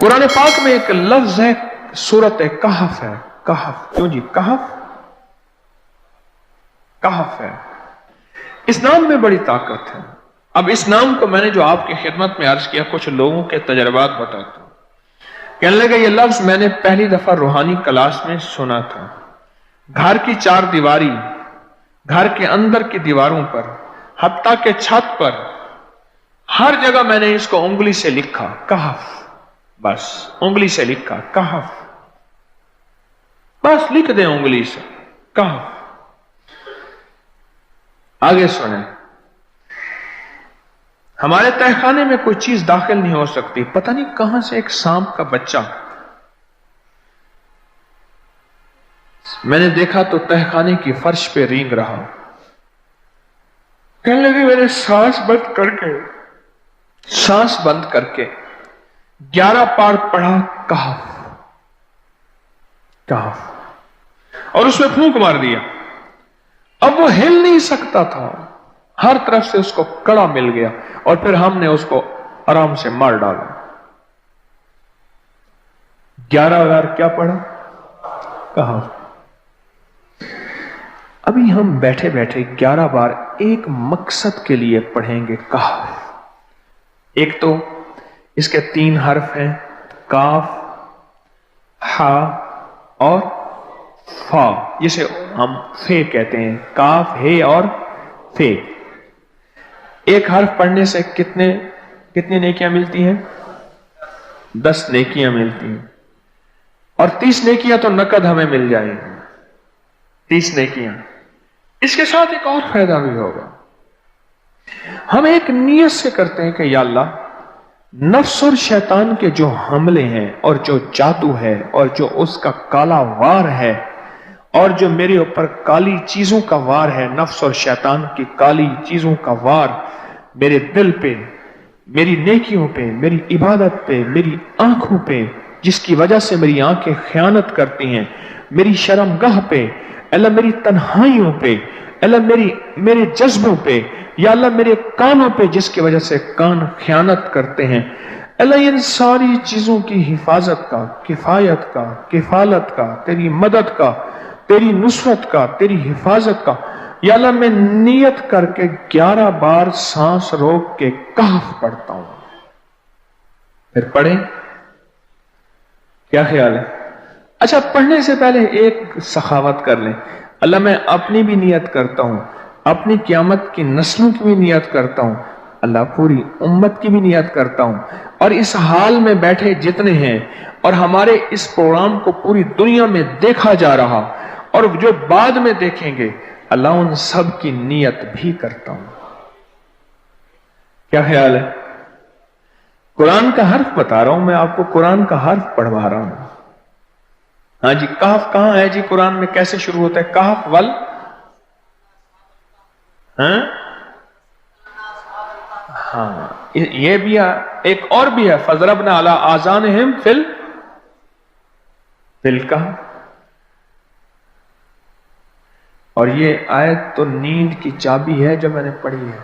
कुरान पाक में एक लफ्ज है, सूरत कहफ है। कहफ, क्यों जी? कहफ, कहफ है। इस नाम में बड़ी ताकत है। अब इस नाम को मैंने जो आपकी खिदमत में अर्ज किया, कुछ लोगों के तजर्बात बताता हूं। कहने लगे ये लफ्ज मैंने पहली दफा रूहानी क्लास में सुना था। घर की चार दीवारी, घर के अंदर की दीवारों पर, हत्ता के छत पर, हर जगह मैंने इसको उंगली से लिखा, कहफ। बस उंगली से लिखा, कहफ। बस लिख दें उंगली से, कहफ। आगे सुने, हमारे तहखाने में कोई चीज दाखिल नहीं हो सकती। पता नहीं कहां से एक सांप का बच्चा मैंने देखा तो तहखाने की फर्श पे रेंग रहा। कहने लगे मैंने सांस बंद करके 11 पार पढ़ा, कहफ कहफ, और उसमें फूंक मार दिया। अब वो हिल नहीं सकता था, हर तरफ से उसको कड़ा मिल गया, और फिर हमने उसको आराम से मार डाला। 11 बार क्या पढ़ा? कहफ। अभी हम बैठे बैठे 11 बार एक मकसद के लिए पढ़ेंगे, कहफ। एक तो इसके 3 हर्फ हैं, काफ, हा और फा, जिसे हम फे कहते हैं। काफ, हे और फे। एक हर्फ पढ़ने से कितनी नेकियां मिलती हैं? 10 नेकियां मिलती हैं, और 30 नेकियां तो नकद हमें मिल जाएंगी। 30 नेकियां। इसके साथ एक और फायदा भी होगा। हम एक नियत से करते हैं कि या अल्लाह, नफ्स और शैतान के जो हमले हैं और जो जादू है और जो उसका काला वार है और जो मेरे ऊपर काली चीजों का वार है, नफ्स और शैतान की काली चीजों का वार मेरे दिल पे, मेरी नेकियों पे, मेरी इबादत पे, मेरी आंखों पे, जिसकी वजह से मेरी आंखें खयानत करती हैं, मेरी शर्मगाह पे, अल्लाह मेरी तन्हाइयों पे, अल्लाह मेरे जज्बों पे, या अल्लाह मेरे कानों पे, जिसकी वजह से कान खयानत करते हैं, अल्लाह इन सारी चीजों की हिफाजत का, किफायत का, किफालत का, तेरी मदद का, तेरी नुसरत का, तेरी हिफाजत का, या अल्लाह मैं नियत करके 11 बार सांस रोक के कहफ पढ़ता हूं। फिर पढ़ें, क्या ख्याल है? अच्छा, पढ़ने से पहले एक सखावत कर लें। अल्लाह मैं अपनी भी नियत करता हूं, अपनी क़यामत की नस्लों की भी नियत करता हूं, अल्लाह पूरी उम्मत की भी नियत करता हूं, और इस हाल में बैठे जितने हैं और हमारे इस प्रोग्राम को पूरी दुनिया में देखा जा रहा और जो बाद में देखेंगे, अल्लाह उन सब की नियत भी करता हूं। क्या ख्याल है? कुरान का हर्फ बता रहा हूं मैं आपको, कुरान का हर्फ पढ़वा रहा हूं। हाँ जी, कहफ कहां है जी कुरान में? कैसे शुरू होता है कहफ? वल, हाँ, ये भी है। एक और भी है, फजरबना अला आज़ानिहिम फिल कहफ। और ये आयत तो नींद की चाबी है जो मैंने पढ़ी है।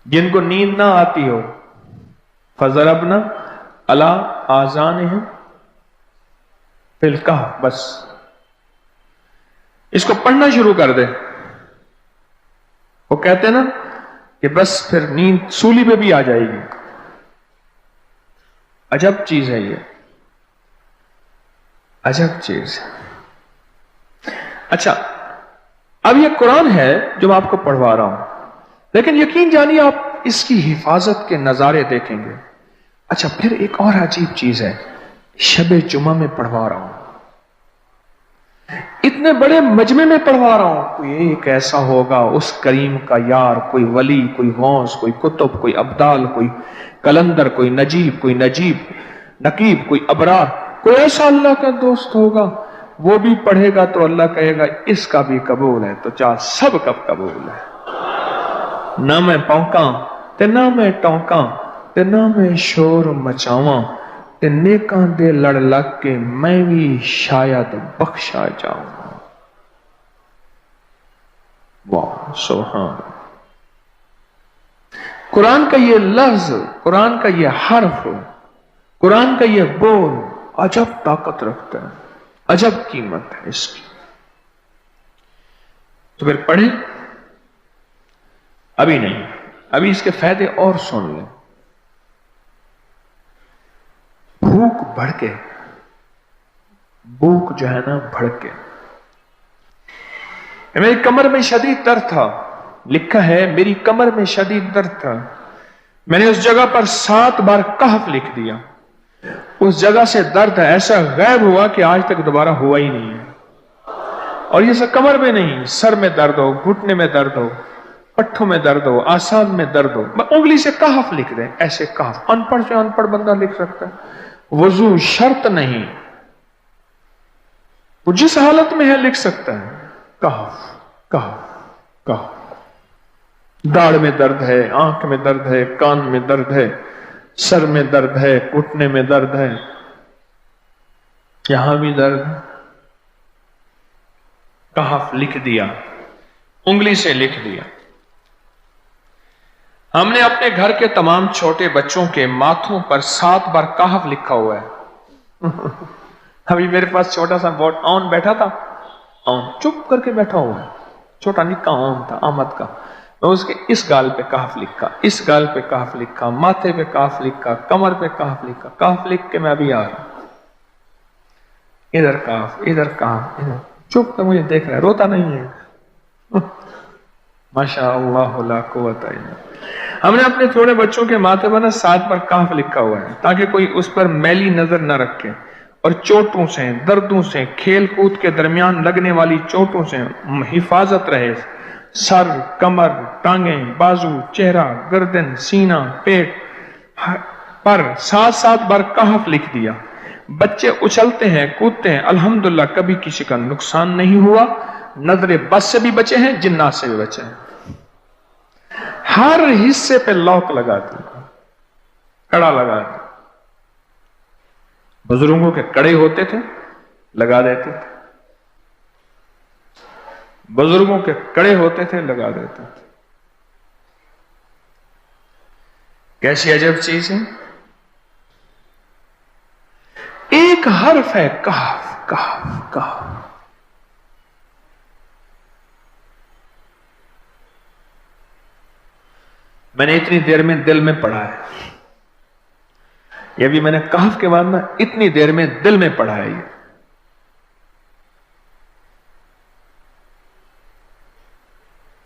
जिनको नींद ना आती हो, फजरबना अला आज़ानिहिम फिल कहफ, बस इसको पढ़ना शुरू कर दे। वो कहते हैं ना कि बस फिर नींद सूली पे भी आ जाएगी। अजब चीज है ये, अजब चीज। अच्छा, अब ये कुरान है जो मैं आपको पढ़वा रहा हूं, लेकिन यकीन जानिए आप इसकी हिफाजत के नजारे देखेंगे। अच्छा, फिर एक और अजीब चीज है, शबे जुमा में पढ़वा रहा हूं, इतने बड़े मजमे में पढ़वा रहा हूं। कोई एक ऐसा होगा उस करीम का यार, कोई वली, कोई गौस, कोई कुतुब, कोई अब्दाल, कोई कलंदर, कोई नकीब, कोई अबरार, कोई ऐसा अल्लाह का दोस्त होगा, वो भी पढ़ेगा तो अल्लाह कहेगा इसका भी कबूल है। तो चाह सब कब कबूल है। ना मैं पौंका ते ना मैं टौंका ते ना मैं शोर मचावा ते नेकां दे लड़ लग के मैं भी शायद बख्शा जाऊं। वाह, सुभान। कुरान का ये लफ्ज, कुरान का ये हर्फ कुरान का ये बोल अजब ताकत रखता है, अजब कीमत है इसकी। तो फिर पढ़े, अभी नहीं, अभी इसके फायदे और सुन लें। भूख भड़के, भूख जो है ना भड़के। मेरी कमर में शदीद दर्द था, लिखा है मेरी कमर में शदीद दर्द था, मैंने उस जगह पर 7 बार कहफ लिख दिया। उस जगह से दर्द ऐसा गायब हुआ कि आज तक दोबारा हुआ ही नहीं है। और ये सब कमर में नहीं, सर में दर्द हो, घुटने में दर्द हो, पट्ठों में दर्द हो, आसान में दर्द हो, उंगली से कहफ लिख दें, ऐसे कहफ अनपढ़ से अनपढ़ बंदा लिख सकता है। वजू शर्त नहीं, वो जिस हालत में है लिख सकता है। कहफ कहफ कहफ। दाढ़ में दर्द है, आंख में दर्द है, कान में दर्द है, सर में दर्द है, घुटने में दर्द है, यहां भी दर्द है, कहफ लिख दिया, उंगली से लिख दिया। हमने अपने घर के तमाम छोटे बच्चों के माथों पर 7 बार कहफ लिखा हुआ है। अभी मेरे पास छोटा सा बोट ऑन बैठा था, ऑन चुप करके बैठा हुआ है, छोटा निक्का ऑन था आमद का। मैं उसके इस गाल पे कहफ लिखा, इस गाल पे कहफ लिखा, माथे पे कहफ लिखा, कमर पे कहफ लिखा, कहफ लिख के मैं अभी आ रहा हूं। इधर कहफ, इधर कहफ, इधर चुप कर मुझे देख रहा है, रोता नहीं है। माशा अल्लाह ला कुव्वता इल्ला। हमने अपने थोड़े बच्चों के माथे पर 7 बार कहफ लिखा हुआ है ताकि कोई उस पर मैली नजर न रखे और चोटों से, दर्दों से, खेल कूद के दरमियान लगने वाली चोटों से हिफाजत रहे। सर, कमर, टांगें, बाजू, चेहरा, गर्दन, सीना, पेट पर 7-7 बार कहफ लिख दिया। बच्चे उछलते हैं, कूदते हैं, अल्हम्दुलिल्लाह कभी किसी का नुकसान नहीं हुआ। नजरे बस से भी बचे हैं, जिन्नात से भी बचे हैं। हर हिस्से पे लॉक लगा दिया, कड़ा लगा दिया। बुजुर्गों के कड़े होते थे, लगा देते थे। बुजुर्गों के कड़े होते थे, लगा देते थे। कैसी अजब चीज है। एक हर्फ है कहफ कहफ कहफ। मैंने इतनी देर में दिल में पढ़ा है, ये भी मैंने कहफ के बाद ना इतनी देर में दिल में पढ़ा है।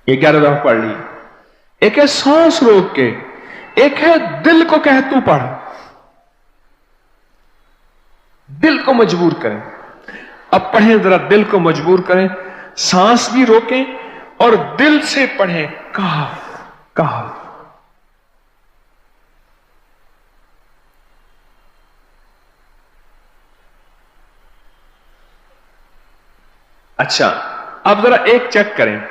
ये 11 दफा पढ़ ली। एक है सांस रोक के, एक है दिल को कह तू पढ़। दिल को मजबूर करें। अब पढ़ें, जरा दिल को मजबूर करें, सांस भी रोकें और दिल से पढ़ें कहफ कहफ। अच्छा, अब जरा एक चेक करें,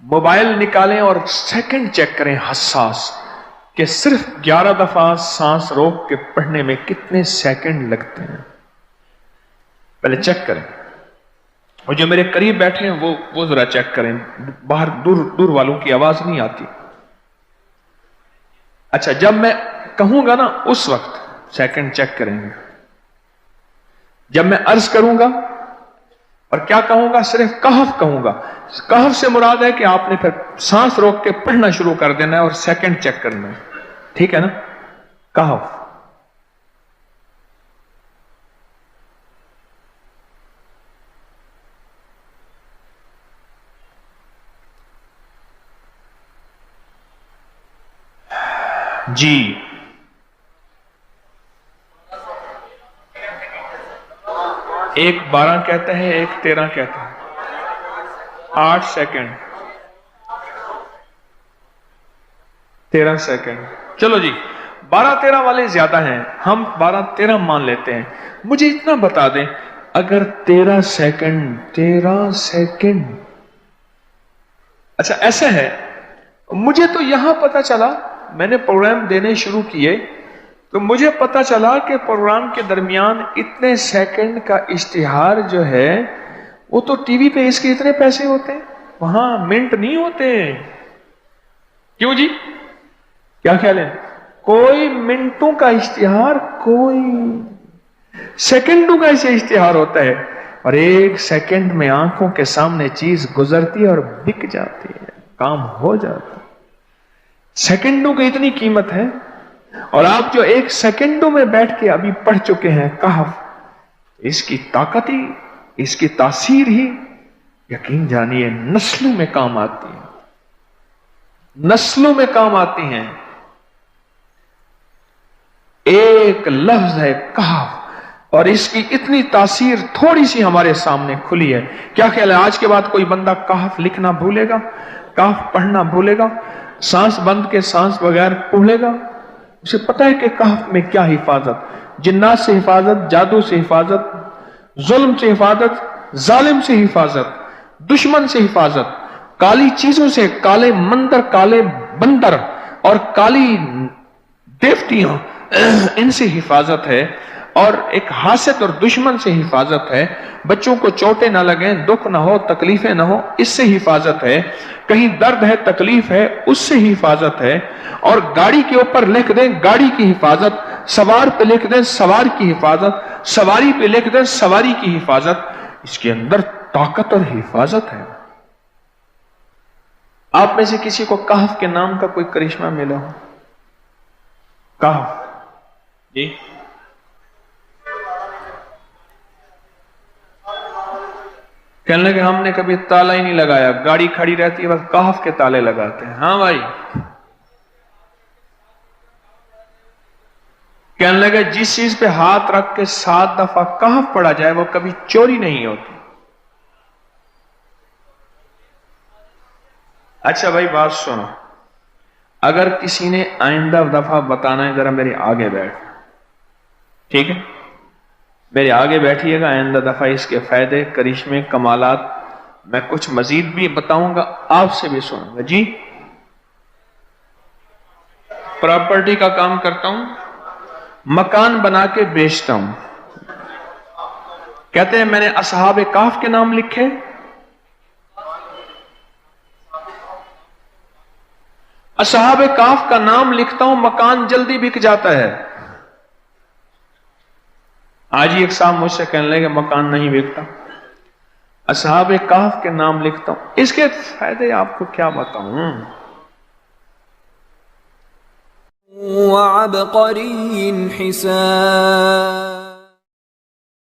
मोबाइल निकालें और सेकंड चेक करें हसास कि सिर्फ 11 दफा सांस रोक के पढ़ने में कितने सेकंड लगते हैं। पहले चेक करें, और जो मेरे करीब बैठे हैं वो जरा चेक करें, बाहर दूर दूर वालों की आवाज नहीं आती। अच्छा, जब मैं कहूंगा ना उस वक्त सेकंड चेक करेंगे। जब मैं अर्ज करूंगा और क्या कहूंगा, सिर्फ कहफ कहूंगा। कहफ से मुराद है कि आपने फिर सांस रोक के पढ़ना शुरू कर देना है और सेकंड चेक करना है, ठीक है ना। कहफ। जी, एक 12 कहता है, एक 13 कहता है। 8 सेकंड, 13 सेकंड। चलो जी, 12-13 वाले ज्यादा हैं, हम 12-13 मान लेते हैं। मुझे इतना बता दें, अगर 13 सेकंड, अच्छा ऐसा है, मुझे तो यहां पता चला, मैंने प्रोग्राम देने शुरू किए तो मुझे पता चला कि प्रोग्राम के दरमियान इतने सेकंड का इश्तिहार जो है वो तो टीवी पे इसके इतने पैसे होते हैं, वहां मिनट नहीं होते। क्यों जी, क्या ख्याल है? کوئی منٹوں کا اشتہار، کوئی سیکنڈوں کا اسے اشتہار ہوتا ہے، اور ایک سیکنڈ میں آنکھوں کے سامنے چیز گزرتی ہے اور بک جاتی ہے، کام ہو جاتا ہے۔ سیکنڈوں کی اتنی قیمت ہے، اور آپ جو ایک سیکنڈوں میں بیٹھ کے ابھی پڑھ چکے ہیں کہف، اس کی طاقت ہی، اس کی تاثیر ہی یقین جانیے نسلوں میں کام آتی ہے، نسلوں میں کام آتی ہیں۔ ایک لفظ ہے کہف، اور اس کی اتنی تاثیر تھوڑی سی ہمارے سامنے کھلی ہے۔ کیا خیال ہے آج کے بعد کوئی بندہ کہف لکھنا بھولے گا؟ کہف پڑھنا بھولے گا؟ سانس بند کے سانس بغیر پڑھے گا؟ اسے پتہ ہے کہ کہف میں کیا حفاظت، جنات سے حفاظت، جادو سے حفاظت، ظلم سے حفاظت، ظالم سے حفاظت، دشمن سے حفاظت، کالی چیزوں سے، کالے مندر، کالے بندر اور کالی دیوتیاں، ان سے حفاظت ہے، اور ایک حاسد اور دشمن سے حفاظت ہے، بچوں کو چوٹیں نہ لگیں، دکھ نہ ہو، تکلیفیں نہ ہو، اس سے حفاظت ہے، کہیں درد ہے، تکلیف ہے، اس سے حفاظت ہے، اور گاڑی کے اوپر لکھ دیں گاڑی کی حفاظت، سوار پہ لکھ دیں سوار کی حفاظت، سواری پہ لکھ دیں سواری کی حفاظت، اس کے اندر طاقت اور حفاظت ہے۔ آپ میں سے کسی کو کہف کے نام کا کوئی کرشمہ ملا ہو؟ کہف، جی کہنے لگے ہم نے کبھی تالا ہی نہیں لگایا، گاڑی کھڑی رہتی ہے بس کہف کے تالے لگاتے ہیں۔ ہاں بھائی، کہنے لگے جس چیز پہ ہاتھ رکھ کے 7 دفعہ کہف پڑھا جائے وہ کبھی چوری نہیں ہوتی۔ اچھا بھائی بات سنو، اگر کسی نے آئندہ دفعہ بتانا ہے ذرا میرے آگے بیٹھ، ٹھیک ہے؟ میرے آگے بیٹھیے گا، آئندہ دفعہ اس کے فائدے، کرشمے، کمالات میں کچھ مزید بھی بتاؤں گا، آپ سے بھی سنوں گا۔ جی پراپرٹی کا کام کرتا ہوں، مکان بنا کے بیچتا ہوں، کہتے ہیں میں نے اصحاب کہف کے نام لکھے، اصحاب کہف کا نام لکھتا ہوں، مکان جلدی بک جاتا ہے۔ آج ہی ایک صاحب مجھ سے کہنے لگے مکان نہیں بکتا، اصحاب کہف کے نام لکھتا ہوں، اس کے فائدے آپ کو کیا بتاؤں۔ وعبقری حسان